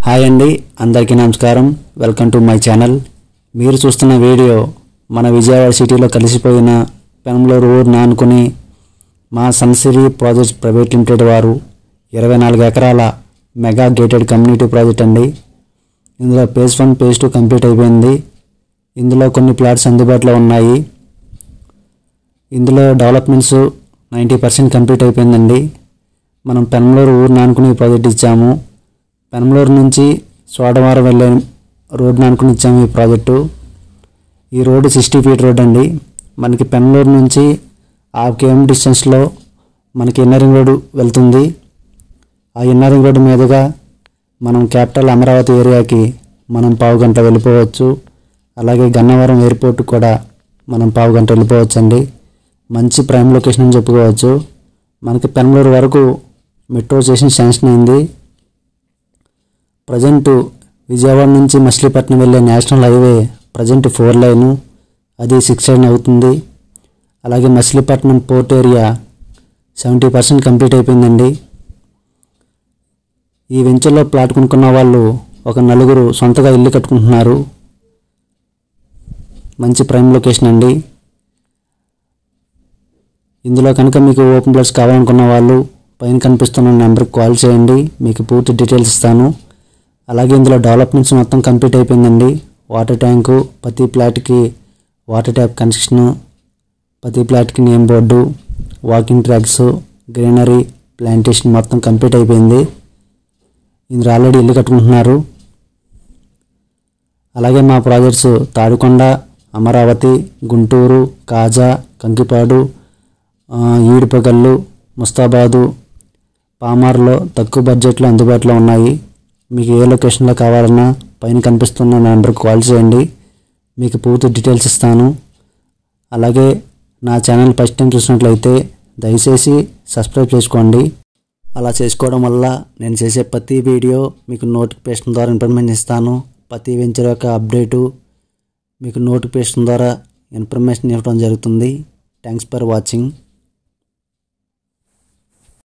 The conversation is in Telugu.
హాయ్ అండి, అందరికీ నమస్కారం. Welcome to my channel. మీరు చూస్తున్న వీడియో మన విజయవాడ సిటీలో కలిసిపోయిన పెనంలూరు ఊరిని ఆనుకుని మా సన్సిరీ ప్రాజెక్ట్స్ ప్రైవేట్ లిమిటెడ్ వారు 24 ఎకరాల మెగా గేటెడ్ కమ్యూనిటీ ప్రాజెక్ట్ అండి. ఇందులో phase 1 phase 2 కంప్లీట్ అయిపోయింది. ఇందులో కొన్ని ప్లాట్స్ అందుబాటులో ఉన్నాయి. ఇందులో డెవలప్మెంట్స్ 90% కంప్లీట్ అయిపోయిందండి. మనం పెనంలూరు ఊరిని ఆనుకుని ప్రాజెక్ట్ ఇచ్చాము. పెనంలూరు నుంచి సోడవరం వెళ్ళే రోడ్ని అనుకుని ఇచ్చాము ఈ ప్రాజెక్టు. ఈ రోడ్డు 60 feet రోడ్ అండి. మనకి పెనంలూరు నుంచి 1/2 km డిస్టెన్స్లో మనకి ఇన్నరింగ్ రోడ్డు వెళ్తుంది. ఆ ఇన్నరింగ్ రోడ్డు మీదుగా మనం క్యాపిటల్ అమరావతి ఏరియాకి మనం 1/2 గంట వెళ్ళిపోవచ్చు. అలాగే గన్నవరం ఎయిర్పోర్ట్ కూడా మనం 1/2 గంట వెళ్ళిపోవచ్చు అండి. మంచి ప్రైమ్ లొకేషన్ అని చెప్పుకోవచ్చు. మనకి పెనంలూరు వరకు మెట్రో స్టేషన్ శాంక్షన్ అయింది. ప్రజెంట్ విజయవాడ నుంచి మచిలీపట్నం వెళ్ళే నేషనల్ హైవే ప్రజెంట్ 4 లైను, అది 6 లైన్ అవుతుంది. అలాగే మచిలీపట్నం పోర్ట్ ఏరియా 70% కంప్లీట్ అయిపోయిందండి. ఈ వెంచర్లో ప్లాట్ కొనుక్కున్న వాళ్ళు ఒక 4 సొంతగా ఇల్లు కట్టుకుంటున్నారు. మంచి ప్రైమ్ లొకేషన్ అండి. ఇందులో కనుక మీకు ఓపెన్ ప్లాట్స్ కావాలనుకున్న వాళ్ళు పైన కనిపిస్తున్న నెంబర్కి కాల్ చేయండి, మీకు పూర్తి డీటెయిల్స్ ఇస్తాను. అలాగే ఇందులో డెవలప్మెంట్స్ మొత్తం కంప్లీట్ అయిపోయిందండి. వాటర్ ట్యాంకు, ప్రతి ప్లాట్కి వాటర్ ట్యాప్ కనెక్షను, ప్రతి ప్లాట్కి name board, walking tracks, greenery, plantation మొత్తం కంప్లీట్ అయిపోయింది. ఇందులో ఆల్రెడీ ఇల్లు కట్టుకుంటున్నారు. అలాగే మా ప్రాజెక్ట్స్ తాడికొండ, అమరావతి, గుంటూరు, కాజా, కంకిపాడు, ఈడిపగల్లు, ముస్తాబాదు, పామార్లో తక్కువ బడ్జెట్లో అందుబాటులో ఉన్నాయి. మీకు ఏ లొకేషన్లో కావాలన్నా పైన కనిపిస్తున్న నెంబర్కి కాల్ చేయండి, మీకు పూర్తి డీటెయిల్స్ ఇస్తాను. అలాగే నా ఛానల్ ఫస్ట్ టైం చూసినట్లయితే దయచేసి సబ్స్క్రైబ్ చేసుకోండి. అలా చేసుకోవడం వల్ల నేను చేసే ప్రతి వీడియో మీకు నోటిఫికేషన్ ద్వారా ఇన్ఫర్మేషన్ ఇస్తాను. ప్రతి వెంచర్ యొక్క అప్డేటు మీకు నోటిఫికేషన్ ద్వారా ఇన్ఫర్మేషన్ ఇవ్వడం జరుగుతుంది. Thanks for watching.